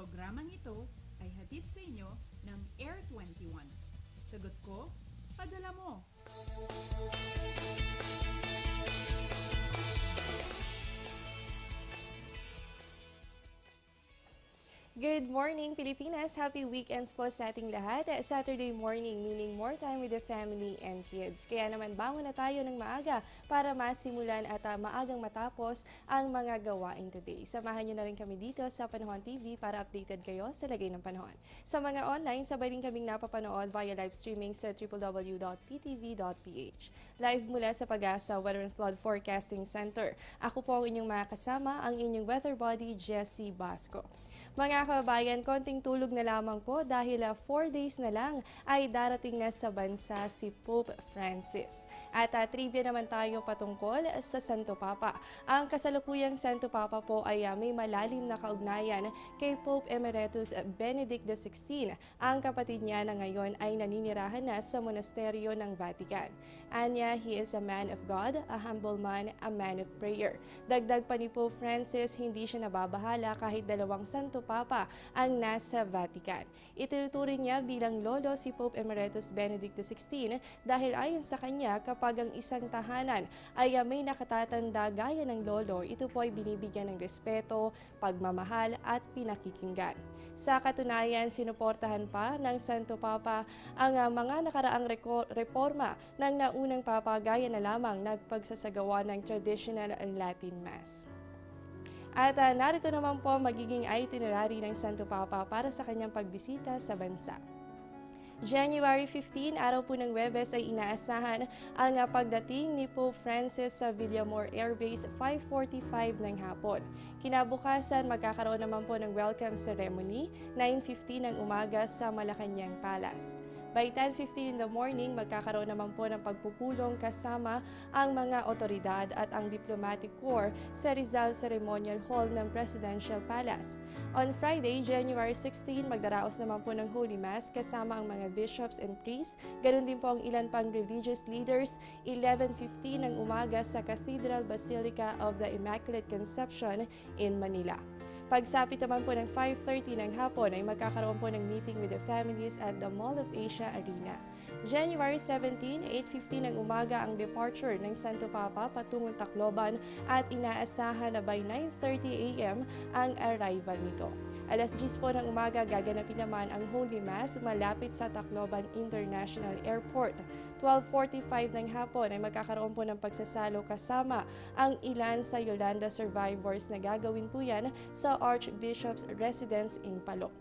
Programang ito ay hatid sa inyo ng Air 21. Sagot ko, padala mo! Good morning, Pilipinas! Happy weekends po sa ating lahat. Saturday morning, meaning more time with the family and kids. Kaya naman bangon na tayo ng maaga para masimulan at maagang matapos ang mga gawain today. Samahan nyo na rin kami dito sa Panahon TV para updated kayo sa lagay ng panahon. Sa mga online, sabay rin kaming napapanood via live streaming sa www.ptv.ph. Live mula sa Pag-asa Weather and Flood Forecasting Center. Ako po ang inyong mga kasama, ang inyong weather body, Jessie Basco. Mga kababayan, konting tulog na lamang po dahil 4 days na lang ay darating na sa bansa si Pope Francis. At trivia naman tayo patungkol sa Santo Papa. Ang kasalukuyang Santo Papa po ay may malalim na kaugnayan kay Pope Emeritus Benedict XVI. Ang kapatid niya na ngayon ay naninirahan na sa monasteryo ng Vatican. Anya, he is a man of God, a humble man, a man of prayer. Dagdag pa ni Pope Francis, hindi siya nababahala kahit dalawang Santo Papa ang nasa Vatican. Itinuturing niya bilang lolo si Pope Emeritus Benedict XVI dahil ayon sa kanya kapag ang isang tahanan ay may nakatatanda gaya ng lolo, ito po ay binibigyan ng respeto, pagmamahal at pinakikinggan. Sa katunayan, sinuportahan pa ng Santo Papa ang mga nakaraang reforma ng naunang Papa gaya na lamang nagpagsasagawa ng traditional Latin Mass. At narito naman po magiging itinerary ng Santo Papa para sa kanyang pagbisita sa bansa. January 15, araw po ng Huwebes ay inaasahan ang pagdating ni Pope Francis sa Villamor Air Base 5:45 ng hapon. Kinabukasan, magkakaroon naman po ng welcome ceremony 9:50 ng umaga sa Malacanang Palace. By 10:15 in the morning, magkakaroon naman po ng pagpupulong kasama ang mga otoridad at ang diplomatic corps sa Rizal Ceremonial Hall ng Presidential Palace. On Friday, January 16, magdaraos naman po ng Holy Mass kasama ang mga bishops and priests. Ganon din po ang ilan pang religious leaders. 11:15 ng umaga sa Cathedral Basilica of the Immaculate Conception in Manila. Pagsapit naman po ng 5:30 ng hapon ay magkakaroon po ng meeting with the families at the Mall of Asia Arena. January 17, 8:50 ng umaga ang departure ng Santo Papa patungong Tacloban at inaasahan na by 9:30 a.m. ang arrival nito. Alas 10 po ng umaga gaganapin naman ang Holy Mass malapit sa Tacloban International Airport. 12:45 ng hapon ay magkakaroon po ng pagsasalo kasama ang ilan sa Yolanda survivors na gagawin po yan sa Archbishop's Residence in Palo.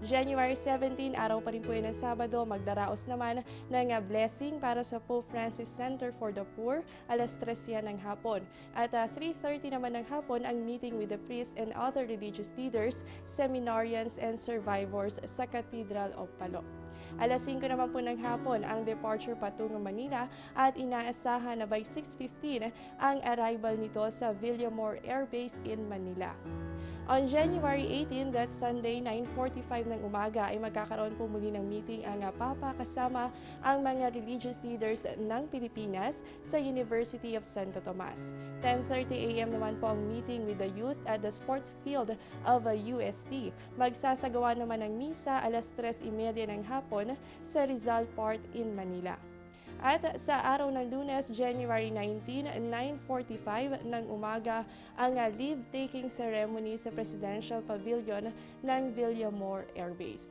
January 17, araw pa rin po yun ng Sabado, magdaraos naman ng blessing para sa Pope Francis Center for the Poor, alas 3 yan ng hapon. At 3:30 naman ng hapon ang meeting with the priests and other religious leaders, seminarians and survivors sa Cathedral of Palo. Alas 5 naman po ng hapon ang departure patungong Manila at inaasahan na by 6:15 ang arrival nito sa Villamor Air Base in Manila. On January 18, that's Sunday, 9:45 ng umaga ay magkakaroon po muli ng meeting ang Papa kasama ang mga religious leaders ng Pilipinas sa University of Santo Tomas. 10:30 a.m. naman po ang meeting with the youth at the sports field of UST. Magsasagawa naman ng misa alas 3:30 ng hapon sa Rizal Park in Manila. At sa araw ng Lunes, January 19, 9:45 ng umaga ang leave-taking ceremony sa Presidential Pavilion ng Villamor Air Base.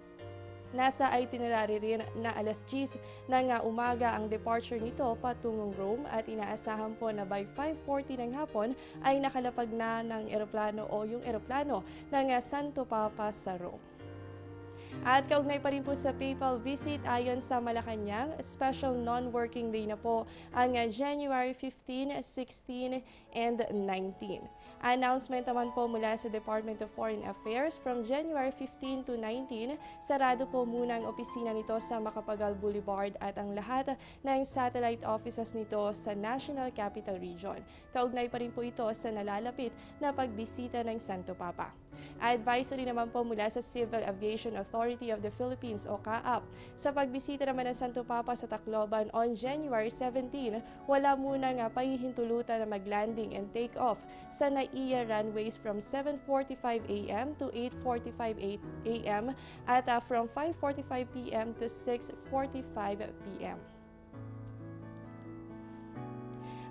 Nasa itinerary rin na alas 10 ng umaga ang departure nito patungong Rome at inaasahan po na by 5:40 ng hapon ay nakalapag na ng eroplano o yung eroplano ng Santo Papa sa Rome. At kaugnay pa rin po sa papal visit ayon sa Malacanang, special non-working day na po ang January 15, 16, and 19. Announcement naman po mula sa Department of Foreign Affairs from January 15 to 19, sarado po muna ang opisina nito sa Macapagal Boulevard at ang lahat ng satellite offices nito sa National Capital Region. Kaugnay pa rin po ito sa nalalapit na pagbisita ng Santo Papa. Advisory naman po mula sa Civil Aviation Authority of the Philippines o CAAP. Sa pagbisita naman ng Santo Papa sa Tacloban on January 17, wala munang pahihintulutan na mag-landing and take off sa NAIA runways from 7:45 a.m. to 8:45 a.m. at from 5:45 p.m. to 6:45 p.m.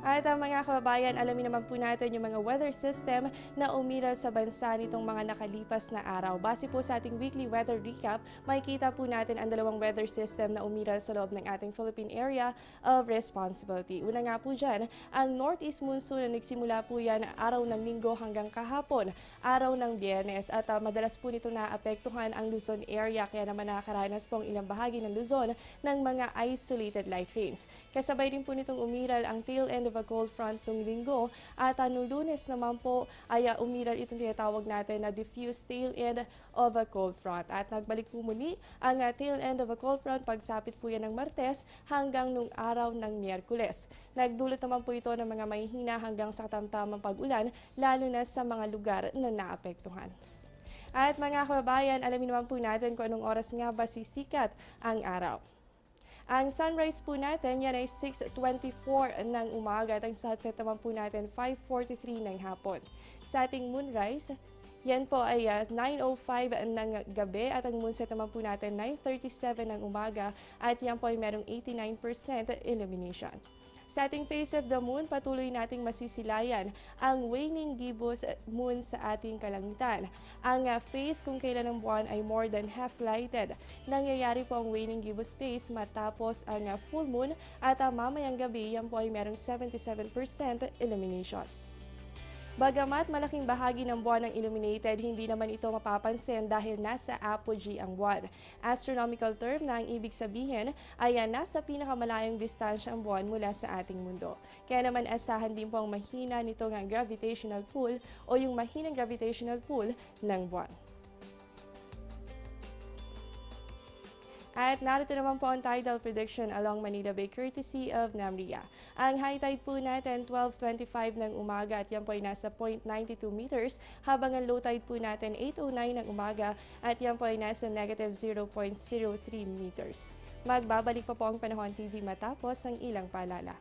At mga kababayan, alamin naman po natin yung mga weather system na umiral sa bansa nitong mga nakalipas na araw. Base po sa ating weekly weather recap, makikita po natin ang dalawang weather system na umiral sa loob ng ating Philippine Area of Responsibility. Una nga po dyan, ang northeast monsoon na nagsimula po yan araw ng Linggo hanggang kahapon, araw ng Biyernes. At madalas po nito naapektuhan ang Luzon area, kaya naman nakakaranas po ang ilang bahagi ng Luzon ng mga isolated light rains. Kasabay din po nitong umiral ang tail end of a cold front noong Linggo at noong Lunes naman po ay umiral itong tinatawag natin na diffuse tail end of a cold front. At nagbalik po muli ang tail end of a cold front pagsapit po yan ng Martes hanggang nung araw ng Miyerkules. Nagdulot naman po ito ng mga mahihina hanggang sa katamtamang pag-ulan lalo na sa mga lugar na naapektuhan. At mga kababayan, alamin naman po natin kung anong oras nga ba sisikat ang araw. Ang sunrise po natin, yan ay 6:24 ng umaga at ang sunset naman po natin 5:43 ng hapon. Sa ating moonrise, yan po ay 9:05 ng gabi at ang moonset naman po natin 9:37 ng umaga at yan po ay merong 89% illumination. Sa ating face of the moon, patuloy nating masisilayan ang waning gibbous moon sa ating kalangitan. Ang phase kung kailan ng buwan ay more than half lighted. Nangyayari po ang waning gibbous phase matapos ang full moon at mamayang gabi yan po ay merong 77% illumination. Bagamat malaking bahagi ng buwan ang illuminated, hindi naman ito mapapansin dahil nasa apogee ang buwan. Astronomical term na ang ibig sabihin ay nasa pinakamalayong distansya ang buwan mula sa ating mundo. Kaya naman asahan din po ang mahina nitong gravitational pull o yung mahinang gravitational pull ng buwan. At narito naman po ang tidal prediction along Manila Bay courtesy of NAMRIA. Ang high tide po natin 12:25 ng umaga at yan po ay nasa 0.92 meters habang ang low tide po natin 8:09 ng umaga at yan po ay nasa negative 0.03 meters. Magbabalik pa po ang Panahon TV matapos ang ilang paalala.